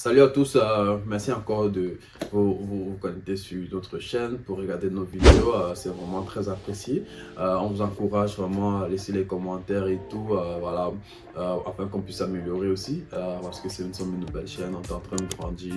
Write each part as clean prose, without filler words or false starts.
Salut à tous, merci encore de vous connecter sur notre chaîne pour regarder nos vidéos, c'est vraiment très apprécié. On vous encourage vraiment à laisser les commentaires et tout, voilà, afin qu'on puisse améliorer aussi, parce que nous sommes une nouvelle chaîne, on est en train de grandir.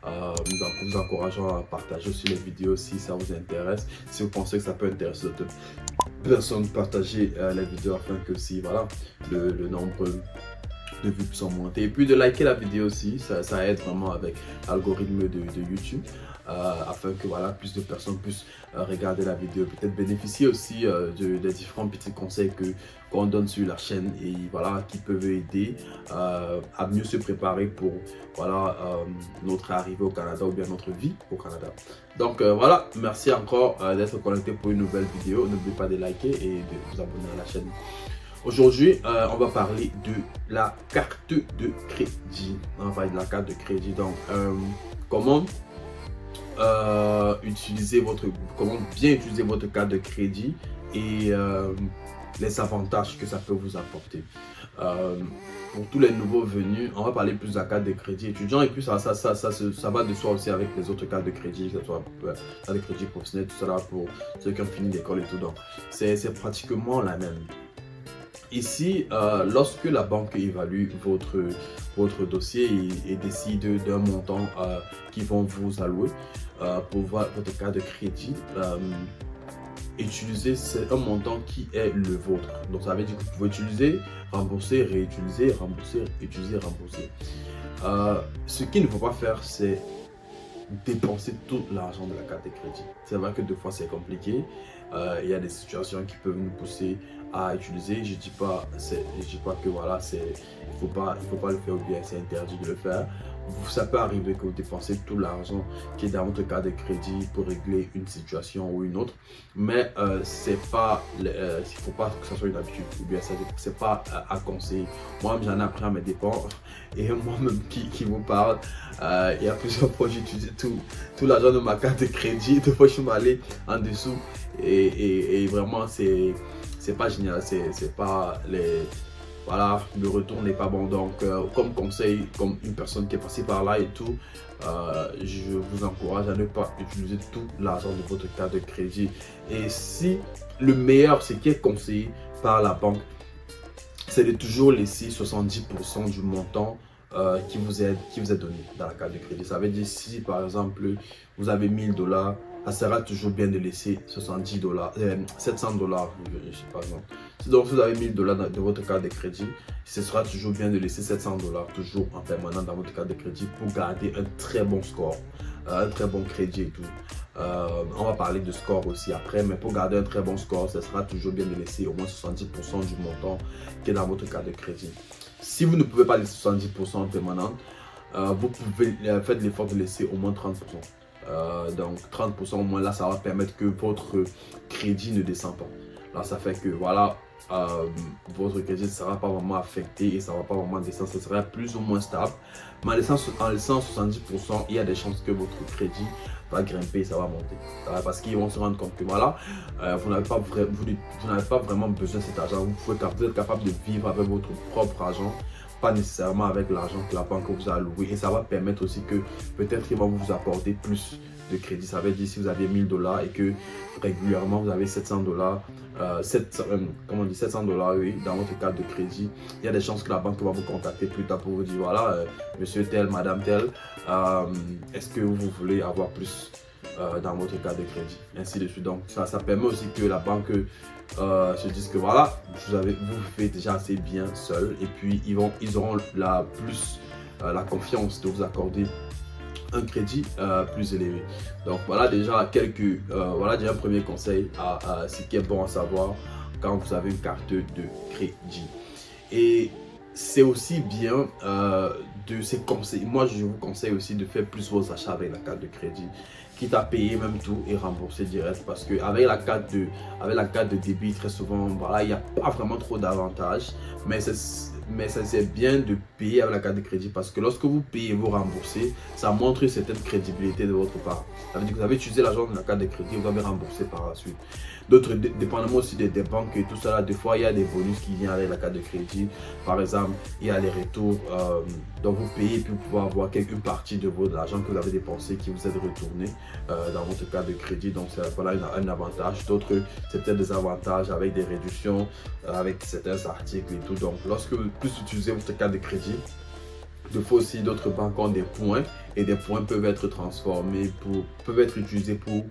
Nous vous encourageons à partager aussi les vidéos si ça vous intéresse, si vous pensez que ça peut intéresser d'autres personnes, partagez les vidéos afin que si voilà, le nombre de vues puissent monter, et puis de liker la vidéo aussi, ça aide vraiment avec l'algorithme de YouTube, afin que voilà, plus de personnes puissent regarder la vidéo, peut-être bénéficier aussi des différents petits conseils qu'on donne sur la chaîne et voilà, qui peuvent aider à mieux se préparer pour voilà, notre arrivée au Canada ou bien notre vie au Canada. Donc voilà, merci encore d'être connecté pour une nouvelle vidéo. N'oubliez pas de liker et de vous abonner à la chaîne. Aujourd'hui, on va parler de la carte de crédit. On va parler de la carte de crédit. Donc, comment bien utiliser votre carte de crédit et les avantages que ça peut vous apporter. Pour tous les nouveaux venus, on va parler plus de la carte de crédit étudiant, et puis ça va de soi aussi avec les autres cartes de crédit, que ce soit carte de crédit professionnel, tout ça là pour ceux qui ont fini l'école et tout. Donc, c'est pratiquement la même. Ici, lorsque la banque évalue votre dossier et décide d'un montant qu'ils vont vous allouer pour votre carte de crédit, utiliser c'est un montant qui est le vôtre. Donc ça veut dire que vous pouvez utiliser, rembourser, réutiliser, rembourser, utiliser, rembourser. Ce qu'il ne faut pas faire, c'est dépenser tout l'argent de la carte de crédit. C'est vrai que des fois c'est compliqué. Il y a des situations qui peuvent nous pousser à utiliser. Je dis pas que voilà, il faut pas le faire ou bien c'est interdit de le faire. Ça peut arriver que vous dépensez tout l'argent qui est dans votre carte de crédit pour régler une situation ou une autre, mais il ne faut pas que ça soit une habitude ou bien c'est pas à conseiller. Moi j'en ai appris à mes dépens et moi-même qui vous parle, il y a plusieurs fois j'ai utilisé tout l'argent de ma carte de crédit. Deux fois je suis allé en dessous et vraiment c'est pas génial, c'est pas les... Voilà, le retour n'est pas bon. Donc, comme conseil, comme une personne qui est passée par là et tout, je vous encourage à ne pas utiliser tout l'argent de votre carte de crédit. Et si le meilleur, ce qui est conseillé par la banque, c'est de toujours laisser 70% du montant qui vous est donné dans la carte de crédit. Ça veut dire si par exemple vous avez 1000 $, ça sera toujours bien de laisser 70 $, 700 $, je sais pas exemple. Donc si vous avez 1000 $ de votre carte de crédit, ce sera toujours bien de laisser 700 $ toujours en permanent dans votre carte de crédit pour garder un très bon score, un très bon crédit et tout. On va parler de score aussi après, mais pour garder un très bon score, ce sera toujours bien de laisser au moins 70% du montant qui est dans votre carte de crédit. Si vous ne pouvez pas laisser 70% en permanent, vous pouvez faire l'effort de laisser au moins 30%. Donc 30% au moins, là ça va permettre que votre crédit ne descend pas. Là ça fait que voilà, votre crédit ne sera pas vraiment affecté et ça ne va pas vraiment descendre, ce sera plus ou moins stable. Mais en laissant 70%, il y a des chances que votre crédit va grimper, ça va monter. Parce qu'ils vont se rendre compte que voilà, vous n'avez pas vraiment besoin de cet argent. Vous êtes capable de vivre avec votre propre argent, pas nécessairement avec l'argent que la banque vous a alloué, et ça va permettre aussi que peut-être qu'ils vont vous apporter plus de crédit. Ça veut dire si vous avez 1000 $ et que régulièrement vous avez 700 $, 700 $ oui, dans votre carte de crédit, il y a des chances que la banque va vous contacter plus tard pour vous dire voilà, monsieur tel, madame tel, est-ce que vous voulez avoir plus dans votre carte de crédit, ainsi de suite. Donc ça permet aussi que la banque se dise que voilà, vous faites déjà assez bien seul, et puis ils auront la confiance de vous accorder un crédit plus élevé. Donc voilà déjà un premier conseil à ce qui est bon à savoir quand vous avez une carte de crédit. Et c'est aussi bien de ces conseils. Moi, je vous conseille aussi de faire plus vos achats avec la carte de crédit, quitte à payer même tout et rembourser direct, parce que avec la carte de débit, très souvent, voilà, il n'y a pas vraiment trop d'avantages, mais c'est bien de payer avec la carte de crédit, parce que lorsque vous payez et vous remboursez, ça montre une certaine crédibilité de votre part. Ça veut dire que vous avez utilisé l'argent de la carte de crédit, vous avez remboursé par la suite. D'autres, dépendamment aussi des banques et tout ça, là, des fois il y a des bonus qui viennent avec la carte de crédit. Par exemple, il y a les retours, donc vous payer et puis vous pouvez avoir une partie de l'argent que vous avez dépensé qui vous est retourné dans votre carte de crédit. Donc voilà un avantage. D'autres, c'est peut-être des avantages avec des réductions, avec certains articles et tout. Donc lorsque vous utilisez votre carte de crédit, des fois aussi d'autres banques ont des points et des points peuvent être transformés, peuvent être utilisés pour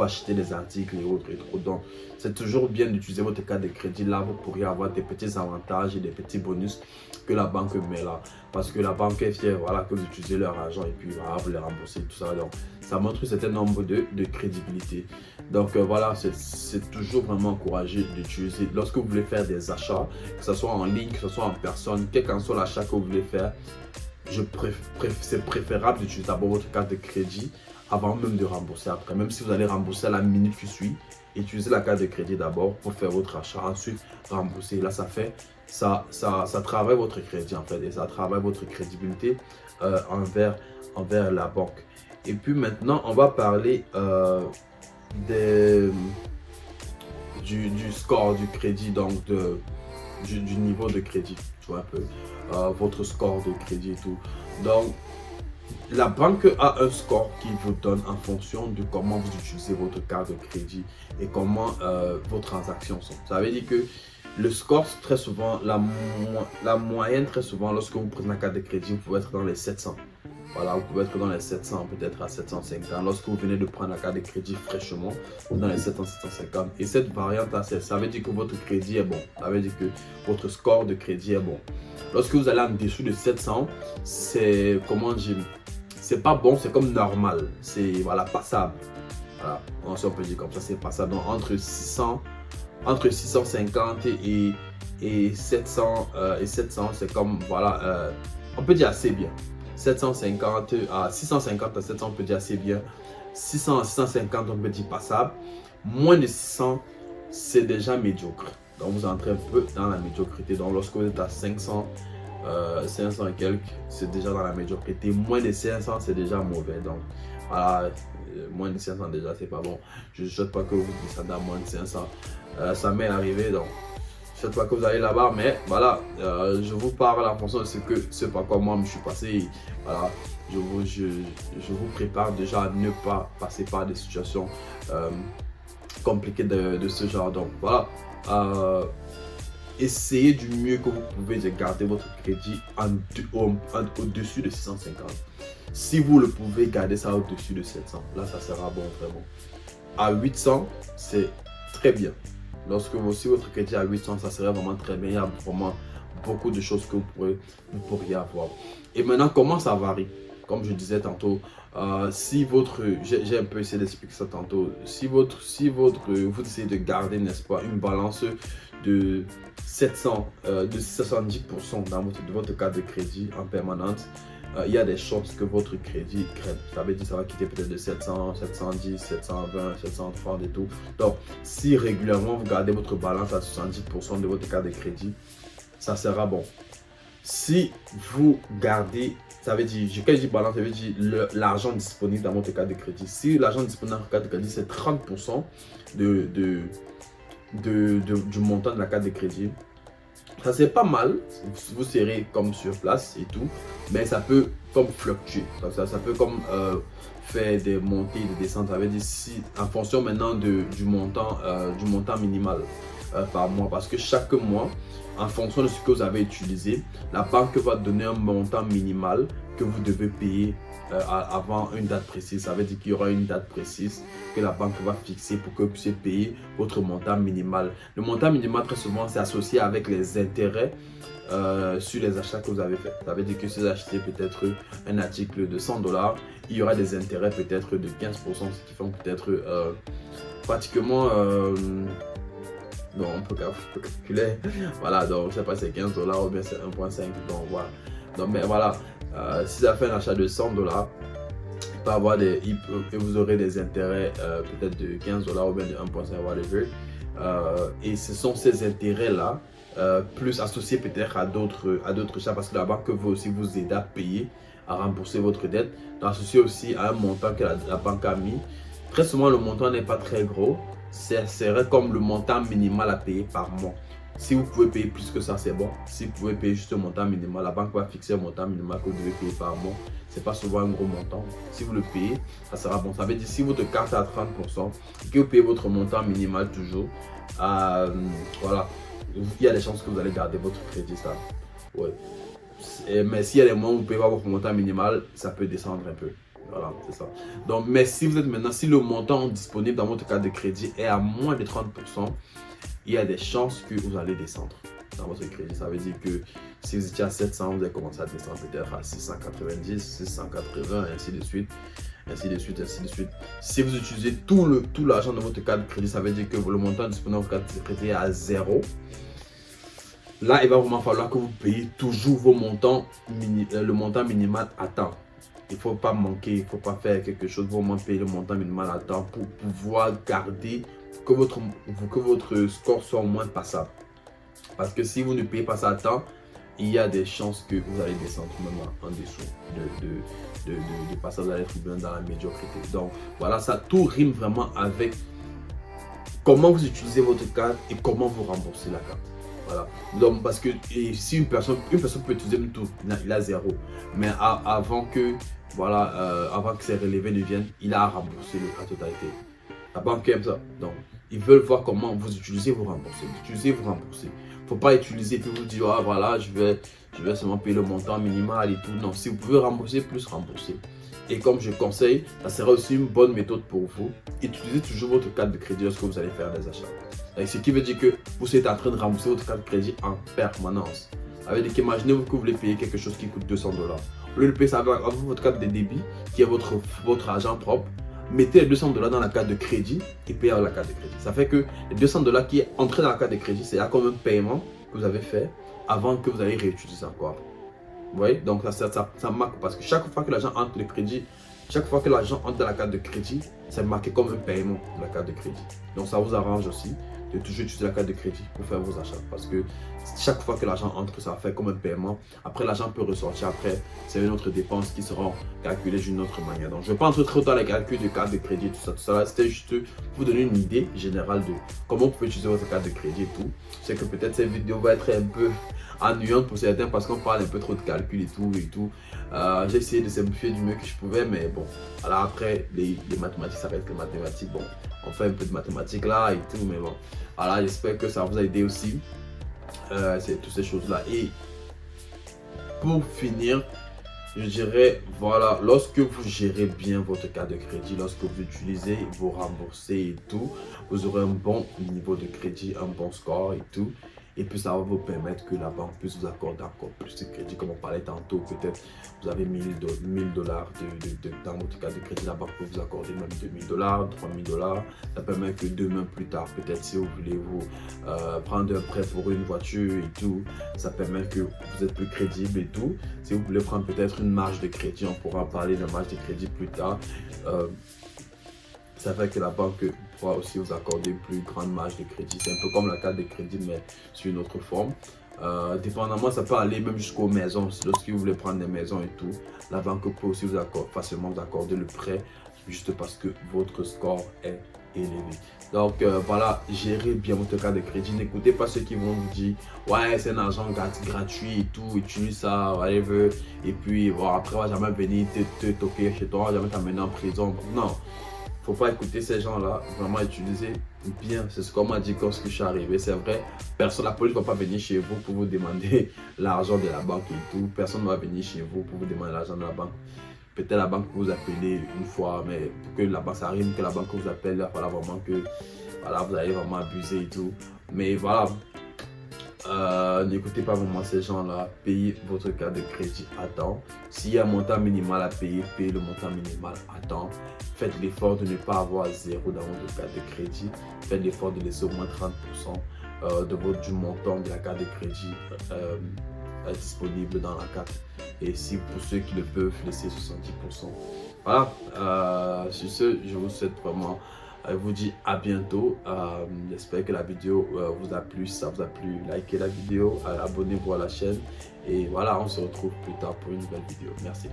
acheter des articles et autres. Donc, c'est toujours bien d'utiliser votre carte de crédit. Là, vous pourriez avoir des petits avantages et des petits bonus que la banque met là. Parce que la banque est fière que vous utilisez leur argent et puis vous les remboursez, tout ça. Donc, ça montre un certain nombre de crédibilité. Donc, voilà, c'est toujours vraiment encouragé d'utiliser. Lorsque vous voulez faire des achats, que ce soit en ligne, que ce soit en personne, quel qu'en soit l'achat que vous voulez faire, c'est préférable d'utiliser d'abord votre carte de crédit avant même de rembourser après. Même si vous allez rembourser à la minute qui suit, utilisez la carte de crédit d'abord pour faire votre achat, ensuite rembourser. Là, ça travaille votre crédit en fait et ça travaille votre crédibilité envers la banque. Et puis maintenant, on va parler du score du crédit, donc du niveau de crédit, tu vois un peu, votre score de crédit et tout. Donc, la banque a un score qui vous donne en fonction de comment vous utilisez votre carte de crédit et comment vos transactions sont. Ça veut dire que le score, très souvent, la moyenne, très souvent, lorsque vous prenez la carte de crédit, vous pouvez être dans les 700. Voilà, vous pouvez être dans les 700, peut-être à 750. Lorsque vous venez de prendre la carte de crédit fraîchement, dans les 700, 750. Et cette variante-là, ça veut dire que votre crédit est bon. Ça veut dire que votre score de crédit est bon. Lorsque vous allez en dessous de 700, c'est, comment dire, c'est pas bon, c'est comme normal. C'est, passable. Voilà, si on peut dire comme ça, c'est passable. Donc, entre 650 et 700, c'est comme, on peut dire assez bien. 650 à 700, on peut dire assez bien. 600 à 650, on peut dire passable. Moins de 600, c'est déjà médiocre. Donc, vous entrez un peu dans la médiocrité. Donc, lorsque vous êtes à 500 et quelques, c'est déjà dans la médiocrité. Moins de 500, c'est déjà mauvais. Donc, voilà, moins de 500, déjà, c'est pas bon. Je ne souhaite pas que vous descendez à moins de 500. Ça m'est arrivé, donc je ne souhaite pas que vous allez là-bas, mais voilà, je vous parle en fonction de ce par quoi moi je suis passé. Voilà, je vous prépare déjà à ne pas passer par des situations compliquées de ce genre. Donc voilà, essayez du mieux que vous pouvez de garder votre crédit au-dessus de 650. Si vous le pouvez, garder ça au-dessus de 700. Là, ça sera bon, très bon. À 800, c'est très bien. Lorsque aussi votre crédit à 800, ça serait vraiment très bien. Il y a vraiment beaucoup de choses que vous pourriez avoir. Et maintenant, comment ça varie? Comme je disais tantôt, j'ai un peu essayé d'expliquer ça tantôt. Si vous essayez de garder, n'est-ce pas, une balance de 70% dans votre carte de crédit en permanence, il y a des chances que votre crédit crème. Ça veut dire que ça va quitter peut-être de 700, 710, 720, 730 et tout. Donc, si régulièrement vous gardez votre balance à 70% de votre carte de crédit, ça sera bon. Si vous gardez, ça veut dire, quand je dis balance, ça veut dire l'argent disponible dans votre carte de crédit. Si l'argent disponible dans votre carte de crédit, c'est 30% du montant de la carte de crédit, ça c'est pas mal, vous serez comme sur place et tout, mais ça peut comme fluctuer, ça peut comme faire des montées et des descentes. Ça veut dire si, en fonction maintenant du montant minimal par mois, parce que chaque mois, en fonction de ce que vous avez utilisé, la banque va donner un montant minimal que vous devez payer avant une date précise. Ça veut dire qu'il y aura une date précise que la banque va fixer pour que vous puissiez payer votre montant minimal. Le montant minimal, très souvent, c'est associé avec les intérêts sur les achats que vous avez fait. Ça veut dire que si vous achetez peut-être un article de 100 $, il y aura des intérêts peut-être de 15%, ce qui font peut-être pratiquement... donc on peut calculer, voilà, donc je sais pas, c'est 15 $ ou bien c'est 1,5, donc voilà. Donc, mais voilà, si vous avez fait un achat de 100 $, il peut avoir vous aurez des intérêts peut-être de 15 $ ou bien de 1,5, whatever. Et ce sont ces intérêts-là, plus associés peut-être à d'autres achats, parce que la banque veut aussi vous aider à payer, à rembourser votre dette, associé aussi à un montant que la banque a mis. Très souvent, le montant n'est pas très gros. Ce serait comme le montant minimal à payer par mois. Si vous pouvez payer plus que ça, c'est bon. Si vous pouvez payer juste un montant minimal, la banque va fixer un montant minimal que vous devez payer par mois. Ce n'est pas souvent un gros montant. Si vous le payez, ça sera bon. Ça veut dire si votre carte est à 30% et que vous payez votre montant minimal toujours, voilà, il y a des chances que vous allez garder votre crédit stable. Ouais. Mais s'il y a des mois où vous ne payez pas votre montant minimal, ça peut descendre un peu. Voilà, c'est ça. Donc, mais si vous êtes maintenant, si le montant disponible dans votre carte de crédit est à moins de 30%, il y a des chances que vous allez descendre dans votre crédit. Ça veut dire que si vous étiez à 700, vous allez commencer à descendre peut-être à 690, 680, et ainsi de suite. Ainsi de suite, ainsi de suite. Si vous utilisez tout l'argent de votre carte de crédit, ça veut dire que le montant disponible dans votre carte de crédit est à 0. Là, il va vraiment falloir que vous payiez toujours vos montants, le montant minimal à temps. Il ne faut pas manquer, il ne faut pas faire quelque chose, vous vraiment payer le montant minimal à temps pour pouvoir garder que votre score soit au moins passable. Parce que si vous ne payez pas ça à temps, il y a des chances que vous allez descendre même en dessous de passage, vous allez être bien dans la médiocrité. Donc voilà, ça tout rime vraiment avec comment vous utilisez votre carte et comment vous remboursez la carte. Voilà. Donc, parce que si une personne peut utiliser tout, il a 0. Mais avant que ces relevés ne viennent, il a à rembourser la totalité. La banque aime ça. Donc, ils veulent voir comment vous utilisez, vous remboursez. Utilisez, vous remboursez. Il ne faut pas utiliser et puis vous dire, ah voilà, je vais seulement payer le montant minimal et tout. Non, si vous pouvez rembourser, plus rembourser. Et comme je conseille, ça sera aussi une bonne méthode pour vous. Utilisez toujours votre carte de crédit lorsque vous allez faire des achats. Et ce qui veut dire que vous êtes en train de rembourser votre carte de crédit en permanence. Ça veut dire qu'imaginez-vous que vous voulez payer quelque chose qui coûte 200 $. Au lieu de payer ça avec votre carte de débit, qui est votre argent propre, mettez les 200 $ dans la carte de crédit et payez avec la carte de crédit. Ça fait que les 200 $ qui est entré dans la carte de crédit, c'est là comme un paiement que vous avez fait avant que vous allez réutiliser encore. Vous voyez? Donc ça marque parce que chaque fois que l'argent entre le crédit, chaque fois que l'argent entre dans la carte de crédit, c'est marqué comme un paiement de la carte de crédit. Donc ça vous arrange aussi de toujours utiliser la carte de crédit pour faire vos achats. Parce que chaque fois que l'argent entre, ça fait comme un paiement. Après, l'argent peut ressortir. Après, c'est une autre dépense qui sera calculée d'une autre manière. Donc, je ne vais pas entrer trop dans les calculs de carte de crédit, tout ça. C'était juste pour vous donner une idée générale de comment vous pouvez utiliser votre carte de crédit et tout. Je sais que peut-être cette vidéo va être un peu ennuyante pour certains parce qu'on parle un peu trop de calcul et tout. J'ai essayé de simplifier du mieux que je pouvais, mais bon. Alors après, les mathématiques, ça reste les mathématiques. Bon, on fait un peu de mathématiques là et tout, mais bon. Voilà, j'espère que ça vous a aidé aussi. C'est toutes ces choses-là. Et pour finir, je dirais, voilà, lorsque vous gérez bien votre carte de crédit, lorsque vous utilisez, vous remboursez et tout, vous aurez un bon niveau de crédit, un bon score et tout. Et puis ça va vous permettre que la banque puisse vous accorder encore plus de crédit. Comme on parlait tantôt, peut-être vous avez 1000 $, dans votre carte de crédit, la banque peut vous accorder même 2000 $, 3000 $. Ça permet que demain plus tard, peut-être si vous voulez prendre un prêt pour une voiture et tout, ça permet que vous êtes plus crédible et tout. Si vous voulez prendre peut-être une marge de crédit, on pourra parler de marge de crédit plus tard. Ça fait que la banque pourra aussi vous accorder une plus grande marge de crédit. C'est un peu comme la carte de crédit, mais sur une autre forme. Dépendamment, ça peut aller même jusqu'aux maisons. Lorsque vous voulez prendre des maisons et tout, la banque peut aussi facilement vous accorder le prêt juste parce que votre score est élevé. Donc voilà, gérez bien votre carte de crédit. N'écoutez pas ceux qui vont vous dire ouais, c'est un argent gratuit et tout, utilise ça, whatever. Et puis bon, après, on va jamais venir te toquer chez toi, on va jamais t'amener en prison. Non. Faut pas écouter ces gens-là, vraiment utiliser bien. C'est ce qu'on m'a dit quand je suis arrivé. C'est vrai, la police ne va pas venir chez vous pour vous demander l'argent de la banque et tout. Personne ne va venir chez vous pour vous demander l'argent de la banque. Peut-être la banque peut vous appeler une fois, mais pour que la banque arrive, que la banque vous appelle, il va falloir vraiment que voilà, vous allez vraiment abuser et tout. Mais voilà, n'écoutez pas vraiment ces gens-là, payez votre carte de crédit à temps. S'il y a un montant minimal à payer, payez le montant minimal à temps. Faites l'effort de ne pas avoir 0 dans votre carte de crédit. Faites l'effort de laisser au moins 30% du montant de la carte de crédit disponible dans la carte. Et si pour ceux qui le peuvent, laissez 70%. Voilà, sur ce, je vous souhaite vraiment... Je vous dis à bientôt. J'espère que la vidéo vous a plu. Si ça vous a plu, likez la vidéo, abonnez-vous à la chaîne. Et voilà, on se retrouve plus tard pour une nouvelle vidéo. Merci.